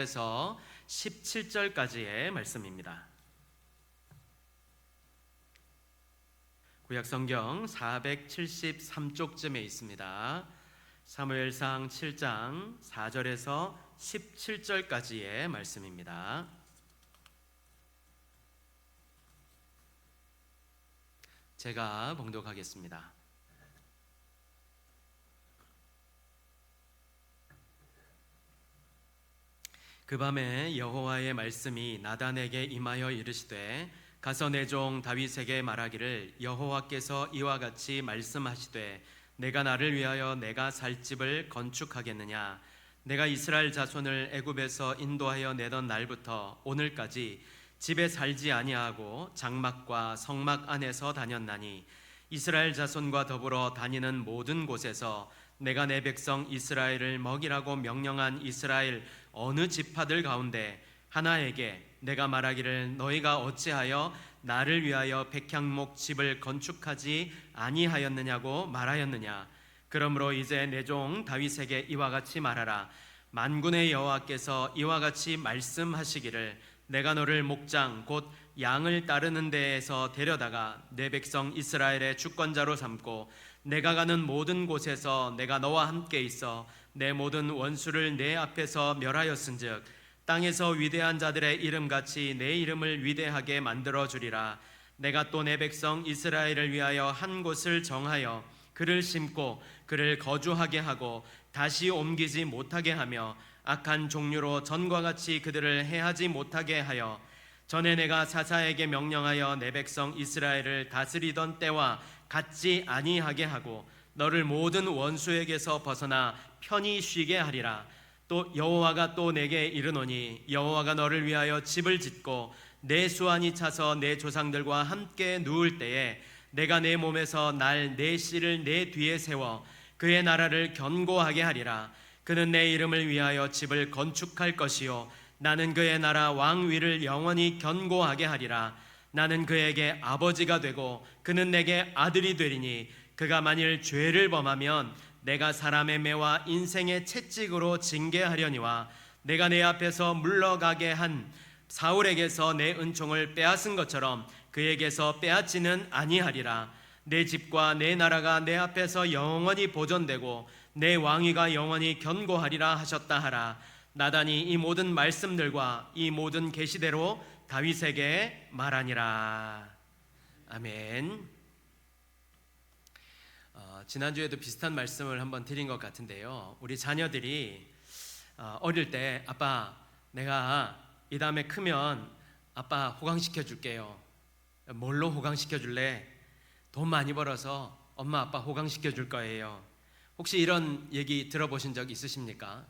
에서 17절까지의 말씀입니다. 구약성경 473쪽쯤에 있습니다. 사무엘상 7장 4절에서 17절까지의 말씀입니다. 제가 봉독하겠습니다. 그 밤에 여호와의 말씀이 나단에게 임하여 이르시되 가서 내 종 다윗에게 말하기를 여호와께서 이와 같이 말씀하시되 내가 나를 위하여 내가 살 집을 건축하겠느냐. 내가 이스라엘 자손을 애굽에서 인도하여 내던 날부터 오늘까지 집에 살지 아니하고 장막과 성막 안에서 다녔나니 이스라엘 자손과 더불어 다니는 모든 곳에서 내가 내 백성 이스라엘을 먹이라고 명령한 이스라엘 어느 지파들 가운데 하나에게 내가 말하기를 너희가 어찌하여 나를 위하여 백향목 집을 건축하지 아니하였느냐고 말하였느냐. 그러므로 이제 내 종 다윗에게 이와 같이 말하라. 만군의 여호와께서 이와 같이 말씀하시기를 내가 너를 목장 곧 양을 따르는 데에서 데려다가 내 백성 이스라엘의 주권자로 삼고 내가 가는 모든 곳에서 내가 너와 함께 있어 내 모든 원수를 내 앞에서 멸하였은즉 땅에서 위대한 자들의 이름같이 내 이름을 위대하게 만들어 주리라. 내가 또 내 백성 이스라엘을 위하여 한 곳을 정하여 그를 심고 그를 거주하게 하고 다시 옮기지 못하게 하며 악한 종류로 전과 같이 그들을 해하지 못하게 하여 전에 내가 사사에게 명령하여 내 백성 이스라엘을 다스리던 때와 같지 아니하게 하고 너를 모든 원수에게서 벗어나 편히 쉬게 하리라. 또 여호와가 또 내게 이르노니 여호와가 너를 위하여 집을 짓고 내 수완이 차서 내 조상들과 함께 누울 때에 내가 내 몸에서 내 씨를 내 뒤에 세워 그의 나라를 견고하게 하리라. 그는 내 이름을 위하여 집을 건축할 것이요 나는 그의 나라 왕위를 영원히 견고하게 하리라. 나는 그에게 아버지가 되고 그는 내게 아들이 되리니 그가 만일 죄를 범하면 내가 사람의 매와 인생의 채찍으로 징계하려니와 내가 내 앞에서 물러가게 한 사울에게서 내 은총을 빼앗은 것처럼 그에게서 빼앗지는 아니하리라. 내 집과 내 나라가 내 앞에서 영원히 보존되고 내 왕위가 영원히 견고하리라 하셨다 하라. 나단이 이 모든 말씀들과 이 모든 계시대로 다윗에게 말하니라. 아멘. 지난주에도 비슷한 말씀을 한번 드린 것 같은데요. 우리 자녀들이 어릴 때 아빠 내가 이 다음에 크면 아빠 호강시켜 줄게요. 뭘로 호강시켜 줄래? 돈 많이 벌어서 엄마 아빠 호강시켜 줄 거예요. 혹시 이런 얘기 들어보신 적 있으십니까?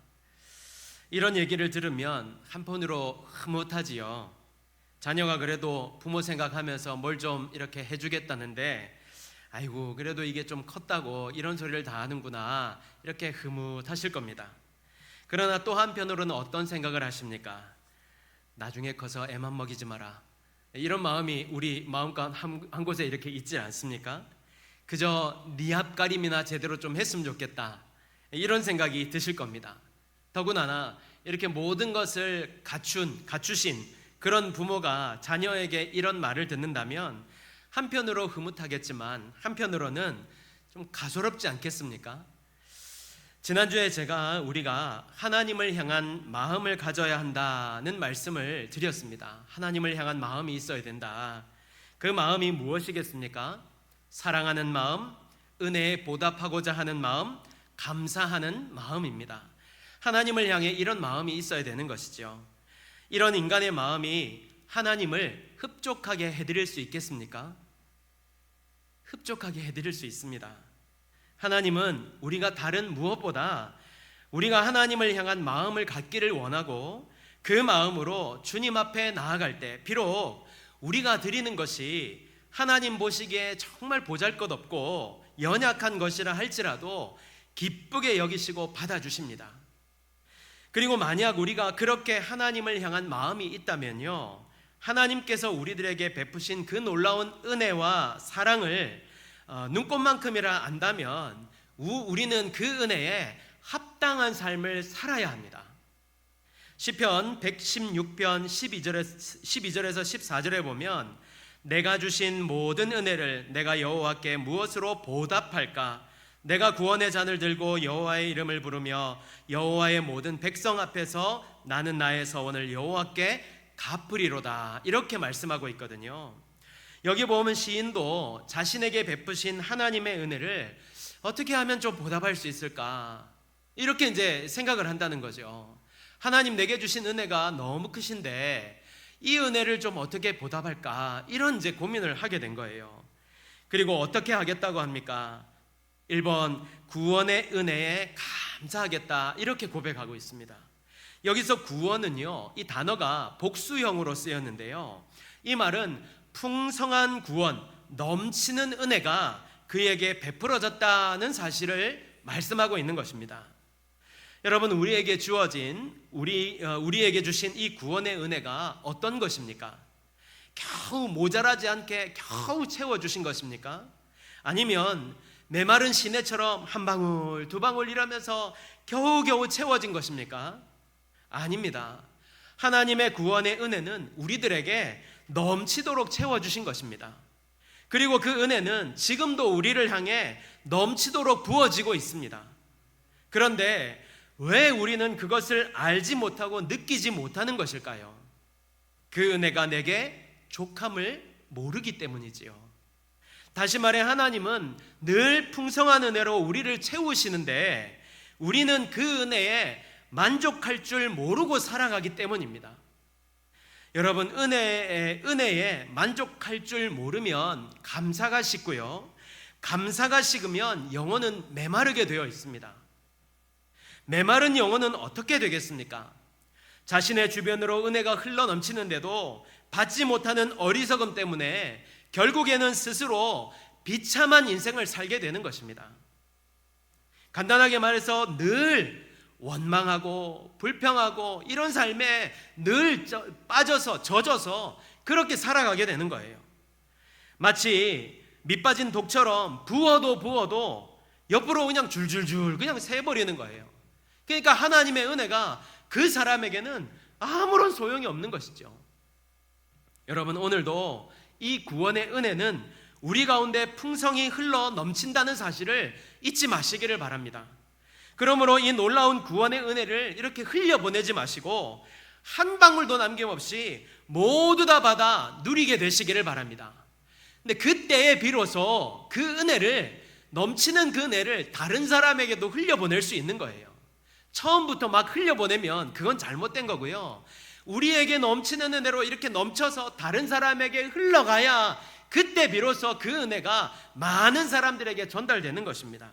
이런 얘기를 들으면 한편으로 흐뭇하지요. 자녀가 그래도 부모 생각하면서 뭘 좀 이렇게 해주겠다는데 아이고 그래도 이게 좀 컸다고 이런 소리를 다 하는구나 이렇게 흐뭇하실 겁니다. 그러나 또 한편으로는 어떤 생각을 하십니까? 나중에 커서 애만 먹이지 마라. 이런 마음이 우리 마음가운 한 곳에 이렇게 있지 않습니까? 그저 네 앞가림이나 제대로 좀 했으면 좋겠다 이런 생각이 드실 겁니다. 더구나 이렇게 모든 것을 갖추신 그런 부모가 자녀에게 이런 말을 듣는다면 한편으로 흐뭇하겠지만 한편으로는 좀 가소롭지 않겠습니까? 지난주에 우리가 하나님을 향한 마음을 가져야 한다는 말씀을 드렸습니다. 하나님을 향한 마음이 있어야 된다. 그 마음이 무엇이겠습니까? 사랑하는 마음, 은혜에 보답하고자 하는 마음, 감사하는 마음입니다. 하나님을 향해 이런 마음이 있어야 되는 것이죠. 이런 인간의 마음이 하나님을 흡족하게 해드릴 수 있겠습니까? 흡족하게 해드릴 수 있습니다. 하나님은 우리가 다른 무엇보다 우리가 하나님을 향한 마음을 갖기를 원하고 그 마음으로 주님 앞에 나아갈 때 비록 우리가 드리는 것이 하나님 보시기에 정말 보잘것없고 연약한 것이라 할지라도 기쁘게 여기시고 받아주십니다. 그리고 만약 우리가 그렇게 하나님을 향한 마음이 있다면요, 하나님께서 우리들에게 베푸신 그 놀라운 은혜와 사랑을 눈꽃만큼이라 안다면 우리는 그 은혜에 합당한 삶을 살아야 합니다. 시편 116편 12절에서 14절에 보면 내가 주신 모든 은혜를 내가 여호와께 무엇으로 보답할까? 내가 구원의 잔을 들고 여호와의 이름을 부르며 여호와의 모든 백성 앞에서 나는 나의 서원을 여호와께 갚으리로다. 이렇게 말씀하고 있거든요. 여기 보면 시인도 자신에게 베푸신 하나님의 은혜를 어떻게 하면 좀 보답할 수 있을까? 이렇게 이제 생각을 한다는 거죠. 하나님 내게 주신 은혜가 너무 크신데 이 은혜를 좀 어떻게 보답할까? 이런 이제 고민을 하게 된 거예요. 그리고 어떻게 하겠다고 합니까? 1번 구원의 은혜에 감사하겠다 이렇게 고백하고 있습니다. 여기서 구원은요, 이 단어가 복수형으로 쓰였는데요, 이 말은 풍성한 구원, 넘치는 은혜가 그에게 베풀어졌다는 사실을 말씀하고 있는 것입니다. 여러분, 우리에게 주어진 우리에게 주신 이 구원의 은혜가 어떤 것입니까? 겨우 모자라지 않게 겨우 채워주신 것입니까? 아니면 메마른 시내처럼 한 방울 두 방울 이라면서 겨우겨우 채워진 것입니까? 아닙니다. 하나님의 구원의 은혜는 우리들에게 넘치도록 채워주신 것입니다. 그리고 그 은혜는 지금도 우리를 향해 넘치도록 부어지고 있습니다. 그런데 왜 우리는 그것을 알지 못하고 느끼지 못하는 것일까요? 그 은혜가 내게 족함을 모르기 때문이지요. 다시 말해 하나님은 늘 풍성한 은혜로 우리를 채우시는데 우리는 그 은혜에 만족할 줄 모르고 살아가기 때문입니다. 여러분, 은혜에 만족할 줄 모르면 감사가 식고요, 감사가 식으면 영혼은 메마르게 되어 있습니다. 메마른 영혼은 어떻게 되겠습니까? 자신의 주변으로 은혜가 흘러넘치는데도 받지 못하는 어리석음 때문에 결국에는 스스로 비참한 인생을 살게 되는 것입니다. 간단하게 말해서 늘 원망하고 불평하고 이런 삶에 늘 빠져서 젖어서 그렇게 살아가게 되는 거예요. 마치 밑빠진 독처럼 부어도 옆으로 그냥 줄줄줄 그냥 새버리는 거예요. 그러니까 하나님의 은혜가 그 사람에게는 아무런 소용이 없는 것이죠. 여러분, 오늘도 이 구원의 은혜는 우리 가운데 풍성히 흘러 넘친다는 사실을 잊지 마시기를 바랍니다. 그러므로 이 놀라운 구원의 은혜를 이렇게 흘려보내지 마시고 한 방울도 남김없이 모두 다 받아 누리게 되시기를 바랍니다. 근데 그때에 비로소 그 은혜를, 넘치는 그 은혜를 다른 사람에게도 흘려보낼 수 있는 거예요. 처음부터 막 흘려보내면 그건 잘못된 거고요, 우리에게 넘치는 은혜로 이렇게 넘쳐서 다른 사람에게 흘러가야 그때 비로소 그 은혜가 많은 사람들에게 전달되는 것입니다.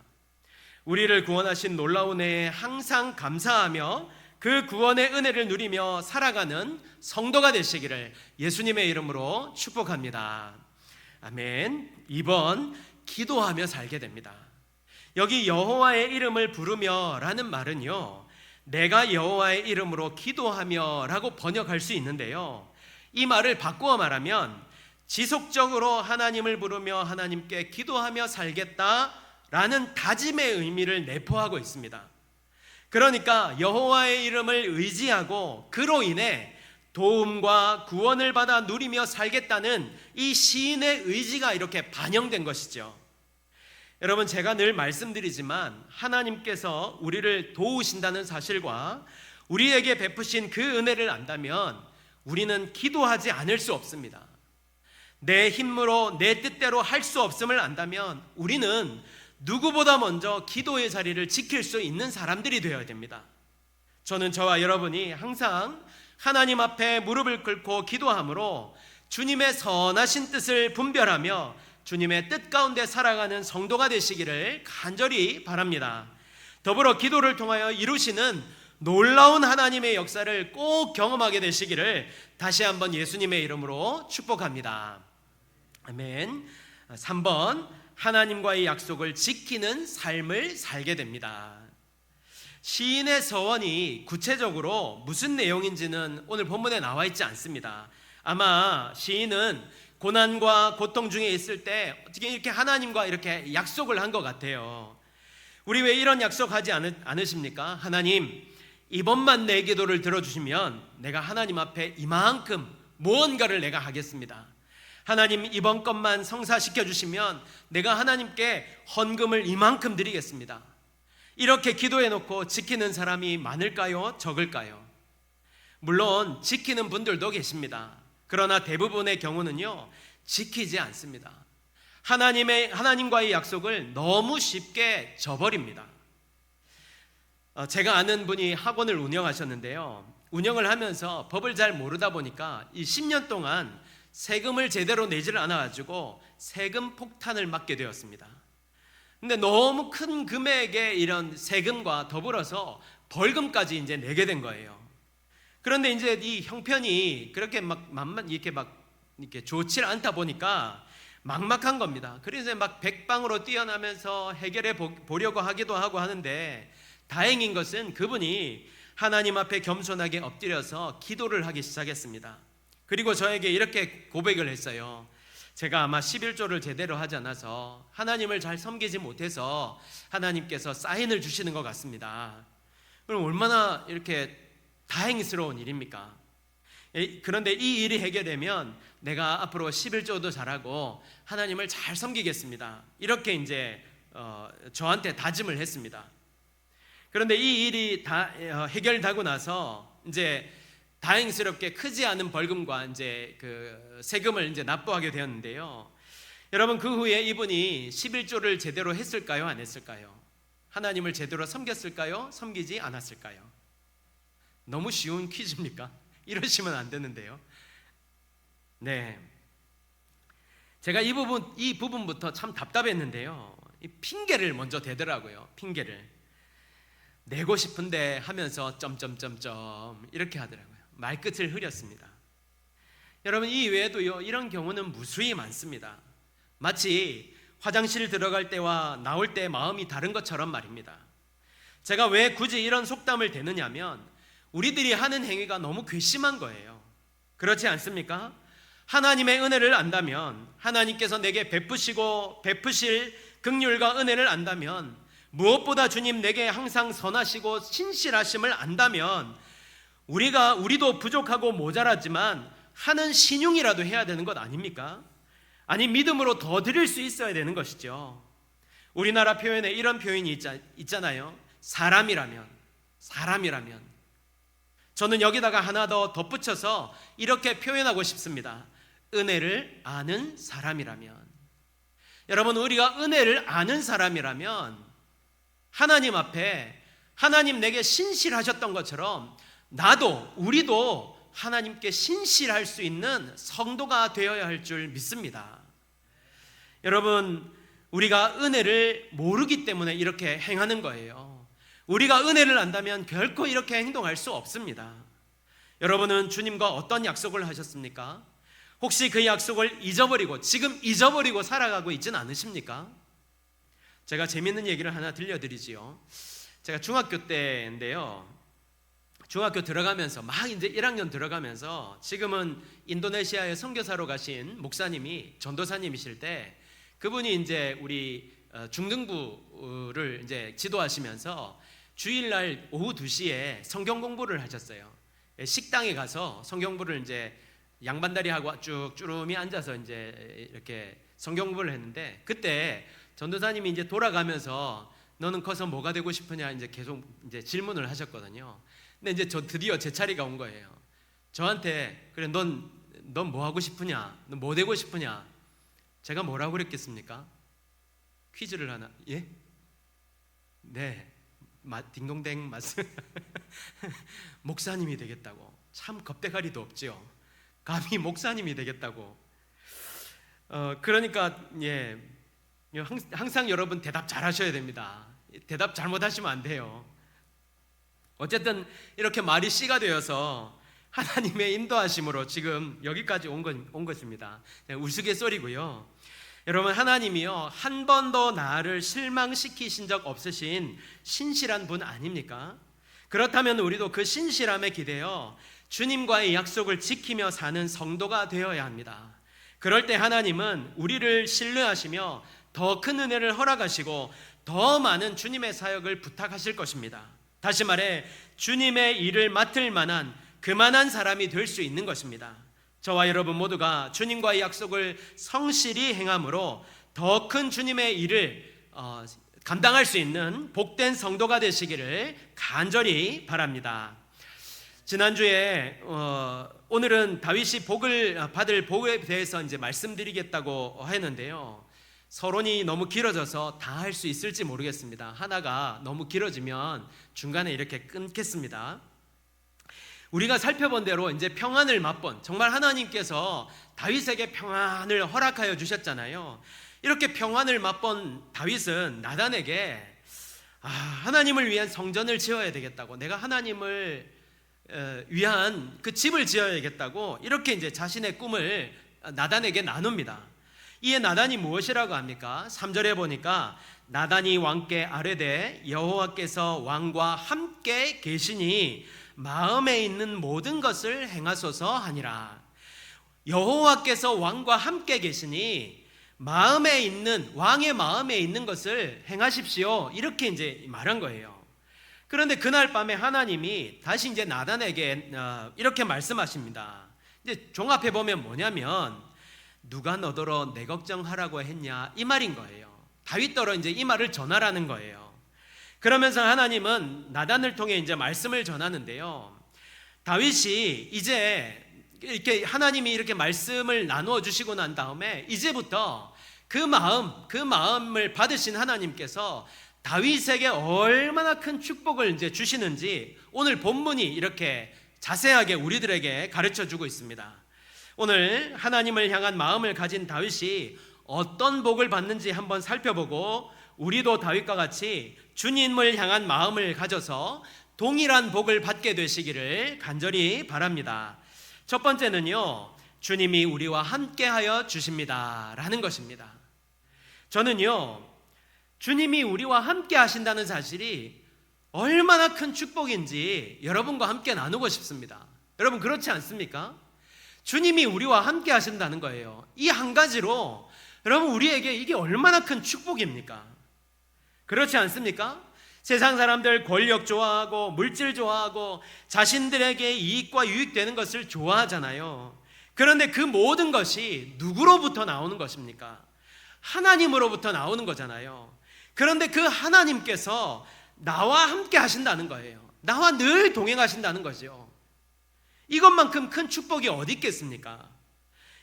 우리를 구원하신 놀라운 은혜에 항상 감사하며 그 구원의 은혜를 누리며 살아가는 성도가 되시기를 예수님의 이름으로 축복합니다. 아멘. 2번, 기도하며 살게 됩니다. 여기 여호와의 이름을 부르며 라는 말은요, 내가 여호와의 이름으로 기도하며 라고 번역할 수 있는데요, 이 말을 바꾸어 말하면 지속적으로 하나님을 부르며 하나님께 기도하며 살겠다 라는 다짐의 의미를 내포하고 있습니다. 그러니까 여호와의 이름을 의지하고 그로 인해 도움과 구원을 받아 누리며 살겠다는 이 시인의 의지가 이렇게 반영된 것이죠. 여러분, 제가 늘 말씀드리지만 하나님께서 우리를 도우신다는 사실과 우리에게 베푸신 그 은혜를 안다면 우리는 기도하지 않을 수 없습니다. 내 힘으로 내 뜻대로 할 수 없음을 안다면 우리는 누구보다 먼저 기도의 자리를 지킬 수 있는 사람들이 되어야 됩니다. 저는 저와 여러분이 항상 하나님 앞에 무릎을 꿇고 기도함으로 주님의 선하신 뜻을 분별하며 주님의 뜻 가운데 살아가는 성도가 되시기를 간절히 바랍니다. 더불어 기도를 통하여 이루시는 놀라운 하나님의 역사를 꼭 경험하게 되시기를 다시 한번 예수님의 이름으로 축복합니다. 아멘. 3번, 하나님과의 약속을 지키는 삶을 살게 됩니다. 시인의 서원이 구체적으로 무슨 내용인지는 오늘 본문에 나와 있지 않습니다. 아마 시인은 고난과 고통 중에 있을 때 어떻게 이렇게 하나님과 이렇게 약속을 한 것 같아요. 우리 왜 이런 약속하지 않으십니까? 하나님, 이번만 내 기도를 들어주시면 내가 하나님 앞에 이만큼 무언가를 내가 하겠습니다. 하나님 이번 것만 성사시켜 주시면 내가 하나님께 헌금을 이만큼 드리겠습니다. 이렇게 기도해 놓고 지키는 사람이 많을까요? 적을까요? 물론 지키는 분들도 계십니다. 그러나 대부분의 경우는요, 지키지 않습니다. 하나님과의 약속을 너무 쉽게 저버립니다. 제가 아는 분이 학원을 운영하셨는데요, 운영을 하면서 법을 잘 모르다 보니까 이 10년 동안 세금을 제대로 내지를 않아가지고 세금 폭탄을 맞게 되었습니다. 근데 너무 큰 금액의 이런 세금과 더불어서 벌금까지 이제 내게 된 거예요. 그런데 이제 이 형편이 그렇게 이렇게 좋지 않다 보니까 막막한 겁니다. 그래서 막 백방으로 뛰어나면서 해결해 보려고 하기도 하고 하는데, 다행인 것은 그분이 하나님 앞에 겸손하게 엎드려서 기도를 하기 시작했습니다. 그리고 저에게 이렇게 고백을 했어요. 제가 아마 11조를 제대로 하지 않아서 하나님을 잘 섬기지 못해서 하나님께서 사인을 주시는 것 같습니다. 그럼 얼마나 이렇게 다행스러운 일입니까? 그런데 이 일이 해결되면 내가 앞으로 11조도 잘하고 하나님을 잘 섬기겠습니다. 이렇게 이제 저한테 다짐을 했습니다. 그런데 이 일이 다 해결되고 나서 이제 다행스럽게 크지 않은 벌금과 이제 그 세금을 이제 납부하게 되었는데요. 여러분, 그 후에 이분이 11조를 제대로 했을까요? 안 했을까요? 하나님을 제대로 섬겼을까요? 섬기지 않았을까요? 너무 쉬운 퀴즈입니까? 이러시면 안 되는데요. 네, 제가 이 부분부터 참 답답했는데요. 이 핑계를 먼저 대더라고요. 핑계를 내고 싶은데 하면서 점점점점 이렇게 하더라고요. 말끝을 흐렸습니다. 여러분, 이 외에도요, 이런 경우는 무수히 많습니다. 마치 화장실 들어갈 때와 나올 때 마음이 다른 것처럼 말입니다. 제가 왜 굳이 이런 속담을 대느냐면, 우리들이 하는 행위가 너무 괘씸한 거예요. 그렇지 않습니까? 하나님의 은혜를 안다면, 하나님께서 내게 베푸실 긍휼과 은혜를 안다면, 무엇보다 주님 내게 항상 선하시고 신실하심을 안다면, 우리도 부족하고 모자라지만 하는 신용이라도 해야 되는 것 아닙니까? 아니, 믿음으로 더 드릴 수 있어야 되는 것이죠. 우리나라 표현에 이런 표현이 있잖아요. 사람이라면. 저는 여기다가 하나 더 덧붙여서 이렇게 표현하고 싶습니다. 은혜를 아는 사람이라면. 여러분, 우리가 은혜를 아는 사람이라면 하나님 앞에 하나님 내게 신실하셨던 것처럼 우리도 하나님께 신실할 수 있는 성도가 되어야 할 줄 믿습니다. 여러분, 우리가 은혜를 모르기 때문에 이렇게 행하는 거예요. 우리가 은혜를 안다면 결코 이렇게 행동할 수 없습니다. 여러분은 주님과 어떤 약속을 하셨습니까? 혹시 그 약속을 지금 잊어버리고 살아가고 있지는 않으십니까? 제가 재밌는 얘기를 하나 들려드리지요. 제가 중학교 때인데요, 중학교 들어가면서 막 이제 1학년 들어가면서, 지금은 인도네시아에 선교사로 가신 목사님이 전도사님이실 때, 그분이 이제 우리 중등부를 이제 지도하시면서 주일날 오후 2시에 성경 공부를 하셨어요. 식당에 가서 성경 공부를 이제 양반다리하고 쭉 쭈름이 앉아서 이제 이렇게 성경 공부를 했는데, 그때 전도사님이 이제 돌아가면서 너는 커서 뭐가 되고 싶으냐 이제 계속 이제 질문을 하셨거든요. 근데 이제 드디어 제 차례가 온 거예요. 저한테, 그래 넌 뭐 하고 싶으냐? 넌 뭐 되고 싶으냐? 제가 뭐라고 그랬겠습니까? 퀴즈를 하나. 예? 네, 딩동댕 맞습니다. 목사님이 되겠다고. 참 겁대가리도 없죠. 감히 목사님이 되겠다고. 그러니까 예, 항상 여러분 대답 잘하셔야 됩니다. 대답 잘못하시면 안 돼요. 어쨌든 이렇게 말이 씨가 되어서 하나님의 인도하심으로 지금 여기까지 온 것입니다. 우스갯소리고요. 여러분, 하나님이요, 한 번도 나를 실망시키신 적 없으신 신실한 분 아닙니까? 그렇다면 우리도 그 신실함에 기대어 주님과의 약속을 지키며 사는 성도가 되어야 합니다. 그럴 때 하나님은 우리를 신뢰하시며 더 큰 은혜를 허락하시고 더 많은 주님의 사역을 부탁하실 것입니다. 다시 말해 주님의 일을 맡을 만한 그만한 사람이 될 수 있는 것입니다. 저와 여러분 모두가 주님과의 약속을 성실히 행함으로 더 큰 주님의 일을 감당할 수 있는 복된 성도가 되시기를 간절히 바랍니다. 지난주에 오늘은 다윗이 복을 받을 복에 대해서 이제 말씀드리겠다고 했는데요. 서론이 너무 길어져서 다 할 수 있을지 모르겠습니다. 하나가 너무 길어지면 중간에 이렇게 끊겠습니다. 우리가 살펴본 대로 이제 평안을 맛본, 정말 하나님께서 다윗에게 평안을 허락하여 주셨잖아요. 이렇게 평안을 맛본 다윗은 나단에게 하나님을 위한 성전을 지어야 되겠다고, 내가 하나님을 위한 그 집을 지어야겠다고 이렇게 이제 자신의 꿈을 나단에게 나눕니다. 이에 나단이 무엇이라고 합니까? 3절에 보니까 나단이 왕께 아뢰되 여호와께서 왕과 함께 계시니 마음에 있는 모든 것을 행하소서 하니라. 여호와께서 왕과 함께 계시니 마음에 있는, 왕의 마음에 있는 것을 행하십시오, 이렇게 이제 말한 거예요. 그런데 그날 밤에 하나님이 다시 이제 나단에게 이렇게 말씀하십니다. 이제 종합해 보면 뭐냐면, 누가 너더러 내 걱정하라고 했냐, 이 말인 거예요. 다윗더러 이제 이 말을 전하라는 거예요. 그러면서 하나님은 나단을 통해 이제 말씀을 전하는데요. 다윗이 이제 이렇게 하나님이 이렇게 말씀을 나누어 주시고 난 다음에 이제부터 그 마음을 받으신 하나님께서 다윗에게 얼마나 큰 축복을 이제 주시는지 오늘 본문이 이렇게 자세하게 우리들에게 가르쳐 주고 있습니다. 오늘 하나님을 향한 마음을 가진 다윗이 어떤 복을 받는지 한번 살펴보고, 우리도 다윗과 같이 주님을 향한 마음을 가져서 동일한 복을 받게 되시기를 간절히 바랍니다. 첫 번째는요, 주님이 우리와 함께하여 주십니다 라는 것입니다. 저는요, 주님이 우리와 함께 하신다는 사실이 얼마나 큰 축복인지 여러분과 함께 나누고 싶습니다. 여러분 그렇지 않습니까? 주님이 우리와 함께 하신다는 거예요. 이 한 가지로 여러분 우리에게 이게 얼마나 큰 축복입니까? 그렇지 않습니까? 세상 사람들 권력 좋아하고 물질 좋아하고 자신들에게 이익과 유익되는 것을 좋아하잖아요. 그런데 그 모든 것이 누구로부터 나오는 것입니까? 하나님으로부터 나오는 거잖아요. 그런데 그 하나님께서 나와 함께 하신다는 거예요. 나와 늘 동행하신다는 거죠. 이것만큼 큰 축복이 어디 있겠습니까?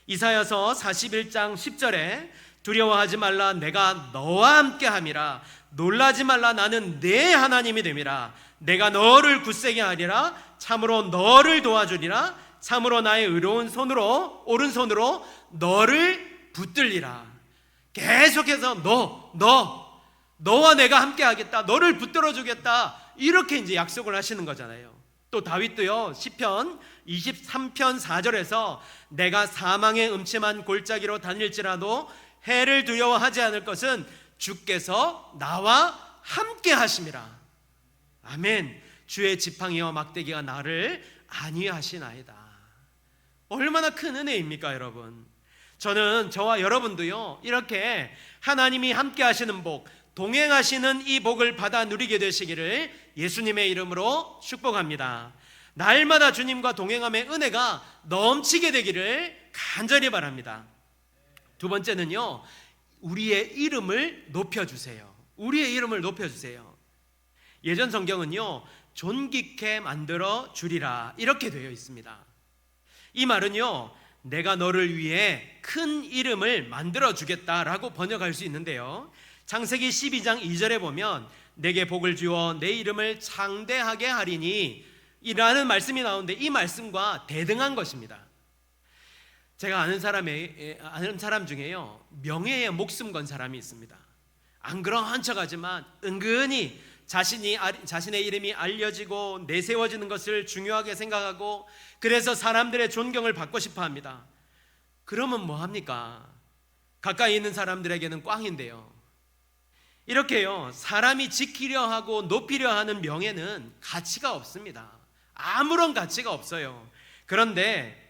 이사야서 41장 10절에 두려워하지 말라, 내가 너와 함께 함이라. 놀라지 말라, 나는 내 하나님이 됨이라. 내가 너를 굳세게 하리라. 참으로 너를 도와주리라. 참으로 나의 의로운 손으로, 오른손으로 너를 붙들리라. 계속해서 너와 내가 함께 하겠다, 너를 붙들어 주겠다, 이렇게 이제 약속을 하시는 거잖아요. 또 다윗도요, 시편 23편 4절에서 내가 사망의 음침한 골짜기로 다닐지라도 해를 두려워하지 않을 것은 주께서 나와 함께 하심이라. 아멘. 주의 지팡이와 막대기가 나를 안위하시나이다. 얼마나 큰 은혜입니까 여러분. 저는 저와 여러분도요, 이렇게 하나님이 함께 하시는 복, 동행하시는 이 복을 받아 누리게 되시기를 예수님의 이름으로 축복합니다. 날마다 주님과 동행함의 은혜가 넘치게 되기를 간절히 바랍니다. 두 번째는요, 우리의 이름을 높여주세요. 우리의 이름을 높여주세요. 예전 성경은요, 존귀케 만들어 주리라 이렇게 되어 있습니다. 이 말은요, 내가 너를 위해 큰 이름을 만들어 주겠다라고 번역할 수 있는데요, 창세기 12장 2절에 보면 내게 복을 주어 내 이름을 창대하게 하리니 이라는 말씀이 나오는데, 이 말씀과 대등한 것입니다. 제가 아는 사람 중에요, 명예에 목숨 건 사람이 있습니다. 안 그런 척하지만 은근히 자신의 이름이 알려지고 내세워지는 것을 중요하게 생각하고, 그래서 사람들의 존경을 받고 싶어 합니다. 그러면 뭐 합니까? 가까이 있는 사람들에게는 꽝인데요. 이렇게요, 사람이 지키려 하고 높이려 하는 명예는 가치가 없습니다. 아무런 가치가 없어요. 그런데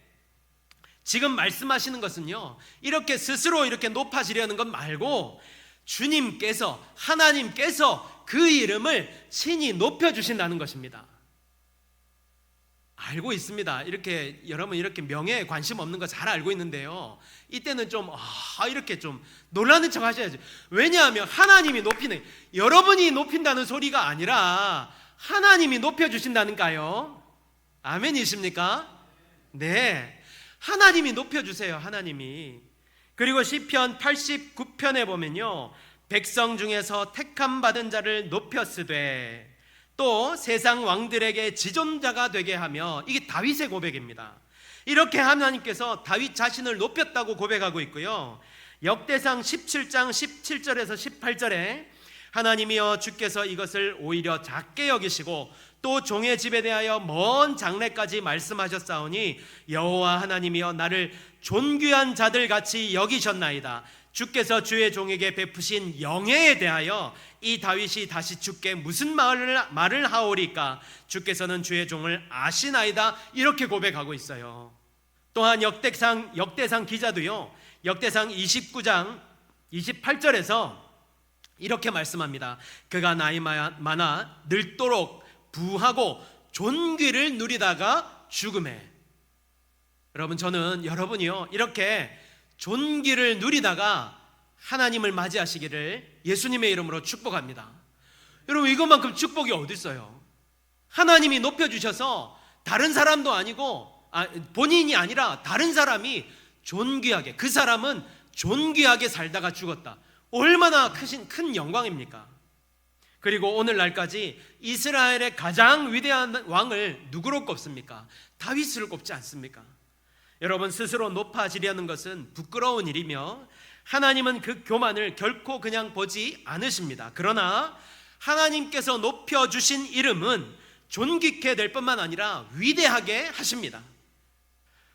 지금 말씀하시는 것은요, 이렇게 스스로 이렇게 높아지려는 것 말고 주님께서, 하나님께서 그 이름을 친히 높여주신다는 것입니다. 알고 있습니다. 이렇게 여러분 이렇게 명예에 관심 없는 거 잘 알고 있는데요, 이때는 좀 이렇게 좀 놀라는 척 하셔야죠. 왜냐하면 하나님이 높이는, 여러분이 높인다는 소리가 아니라 하나님이 높여주신다니까요. 아멘이십니까? 네, 하나님이 높여주세요. 하나님이. 그리고 시편 89편에 보면요, 백성 중에서 택함 받은 자를 높였으되 또 세상 왕들에게 지존자가 되게 하며, 이게 다윗의 고백입니다. 이렇게 하나님께서 다윗 자신을 높였다고 고백하고 있고요, 역대상 17장 17절에서 18절에 하나님이여 주께서 이것을 오히려 작게 여기시고 또 종의 집에 대하여 먼 장래까지 말씀하셨사오니 여호와 하나님이여 나를 존귀한 자들 같이 여기셨나이다. 주께서 주의 종에게 베푸신 영예에 대하여 이 다윗이 다시 주께 무슨 말을 하오리까? 주께서는 주의 종을 아시나이다. 이렇게 고백하고 있어요. 또한 역대상 기자도요, 역대상 29장 28절에서 이렇게 말씀합니다. 그가 나이 많아 늙도록 부하고 존귀를 누리다가 죽음에. 여러분, 저는 여러분이요 이렇게 존귀를 누리다가 하나님을 맞이하시기를 예수님의 이름으로 축복합니다. 여러분, 이것만큼 축복이 어디 있어요? 하나님이 높여주셔서 다른 사람도 아니고 본인이 아니라 다른 사람이 존귀하게, 그 사람은 존귀하게 살다가 죽었다. 얼마나 큰 영광입니까? 그리고 오늘날까지 이스라엘의 가장 위대한 왕을 누구로 꼽습니까? 다윗을 꼽지 않습니까? 여러분, 스스로 높아지려는 것은 부끄러운 일이며 하나님은 그 교만을 결코 그냥 보지 않으십니다. 그러나 하나님께서 높여주신 이름은 존귀케 될 뿐만 아니라 위대하게 하십니다.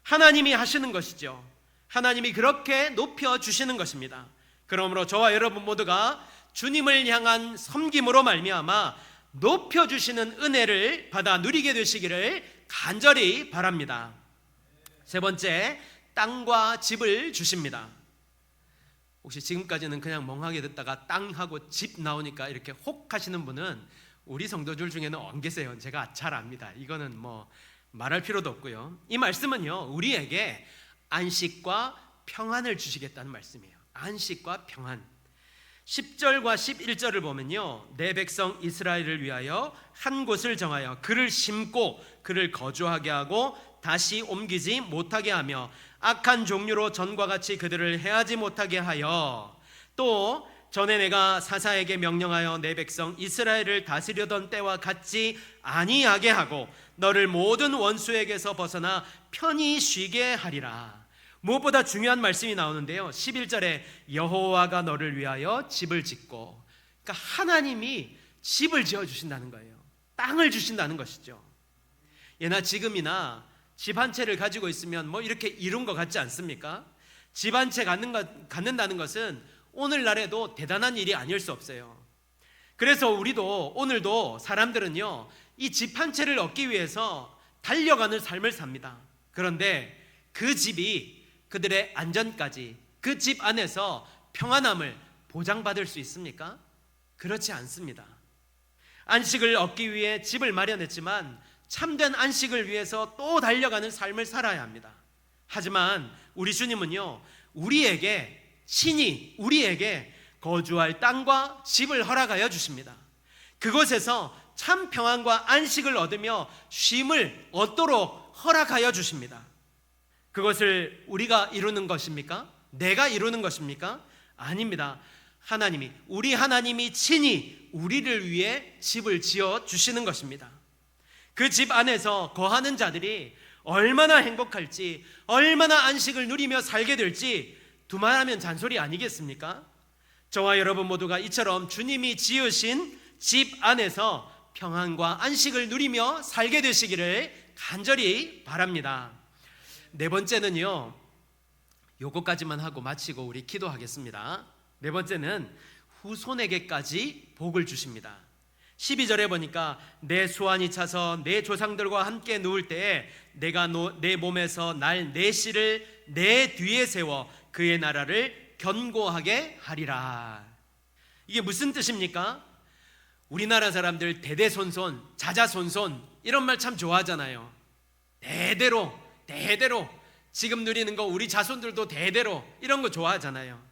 하나님이 하시는 것이죠. 하나님이 그렇게 높여주시는 것입니다. 그러므로 저와 여러분 모두가 주님을 향한 섬김으로 말미암아 높여주시는 은혜를 받아 누리게 되시기를 간절히 바랍니다. 세 번째, 땅과 집을 주십니다. 혹시 지금까지는 그냥 멍하게 듣다가 땅하고 집 나오니까 이렇게 혹 하시는 분은 우리 성도들 중에는 안 계세요. 제가 잘 압니다. 이거는 뭐 말할 필요도 없고요. 이 말씀은요, 우리에게 안식과 평안을 주시겠다는 말씀이에요. 안식과 평안. 10절과 11절을 보면요, 내 백성 이스라엘을 위하여 한 곳을 정하여 그를 심고 그를 거주하게 하고 다시 옮기지 못하게 하며 악한 종류로 전과 같이 그들을 해하지 못하게 하여, 또 전에 내가 사사에게 명령하여 내 백성 이스라엘을 다스려던 때와 같지 아니하게 하고 너를 모든 원수에게서 벗어나 편히 쉬게 하리라. 무엇보다 중요한 말씀이 나오는데요, 11절에 여호와가 너를 위하여 집을 짓고, 그러니까 하나님이 집을 지어주신다는 거예요. 땅을 주신다는 것이죠. 예나 지금이나 집 한 채를 가지고 있으면 뭐 이렇게 이룬 것 같지 않습니까? 집 한 채 갖는다는 것은 오늘날에도 대단한 일이 아닐 수 없어요. 그래서 오늘도 사람들은요, 이 집 한 채를 얻기 위해서 달려가는 삶을 삽니다. 그런데 그 집이 그들의 안전까지, 그 집 안에서 평안함을 보장받을 수 있습니까? 그렇지 않습니다. 안식을 얻기 위해 집을 마련했지만 참된 안식을 위해서 또 달려가는 삶을 살아야 합니다. 하지만 우리 주님은요, 친히 우리에게 거주할 땅과 집을 허락하여 주십니다. 그곳에서 참 평안과 안식을 얻으며 쉼을 얻도록 허락하여 주십니다. 그것을 우리가 이루는 것입니까? 내가 이루는 것입니까? 아닙니다. 우리 하나님이 친히 우리를 위해 집을 지어 주시는 것입니다. 그 집 안에서 거하는 자들이 얼마나 행복할지, 얼마나 안식을 누리며 살게 될지 두말하면 잔소리 아니겠습니까? 저와 여러분 모두가 이처럼 주님이 지으신 집 안에서 평안과 안식을 누리며 살게 되시기를 간절히 바랍니다. 네 번째는요, 요거까지만 하고 마치고 우리 기도하겠습니다. 네 번째는 후손에게까지 복을 주십니다. 12절에 보니까 내 수완이 차서 내 조상들과 함께 누울 때에 내가 내 몸에서 날 내 씨를 내 뒤에 세워 그의 나라를 견고하게 하리라. 이게 무슨 뜻입니까? 우리나라 사람들 대대손손, 자자손손 이런 말 참 좋아하잖아요. 대대로 지금 누리는 거 우리 자손들도 대대로 이런 거 좋아하잖아요.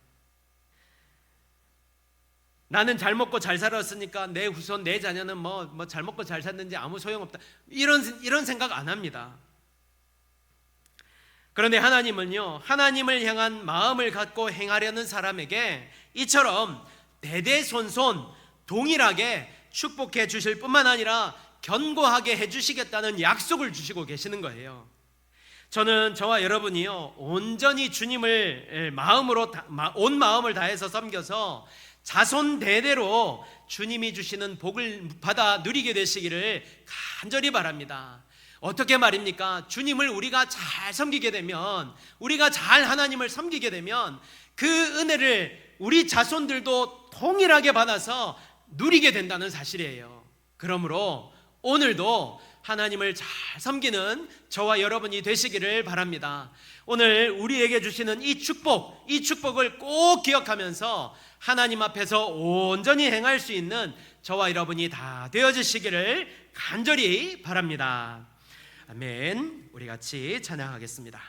나는 잘 먹고 잘 살았으니까 내 후손 내 자녀는 뭐 잘 먹고 잘 샀는지 아무 소용없다, 이런 생각 안 합니다. 그런데 하나님은요, 하나님을 향한 마음을 갖고 행하려는 사람에게 이처럼 대대손손 동일하게 축복해 주실 뿐만 아니라 견고하게 해주시겠다는 약속을 주시고 계시는 거예요. 저는 저와 여러분이요, 온전히 주님을 온 마음을 다해서 섬겨서 자손 대대로 주님이 주시는 복을 받아 누리게 되시기를 간절히 바랍니다. 어떻게 말입니까? 주님을 우리가 잘 섬기게 되면, 우리가 잘 하나님을 섬기게 되면 그 은혜를 우리 자손들도 동일하게 받아서 누리게 된다는 사실이에요. 그러므로 오늘도 하나님을 잘 섬기는 저와 여러분이 되시기를 바랍니다. 오늘 우리에게 주시는 이 축복을 꼭 기억하면서 하나님 앞에서 온전히 행할 수 있는 저와 여러분이 다 되어주시기를 간절히 바랍니다. 아멘. 우리 같이 찬양하겠습니다.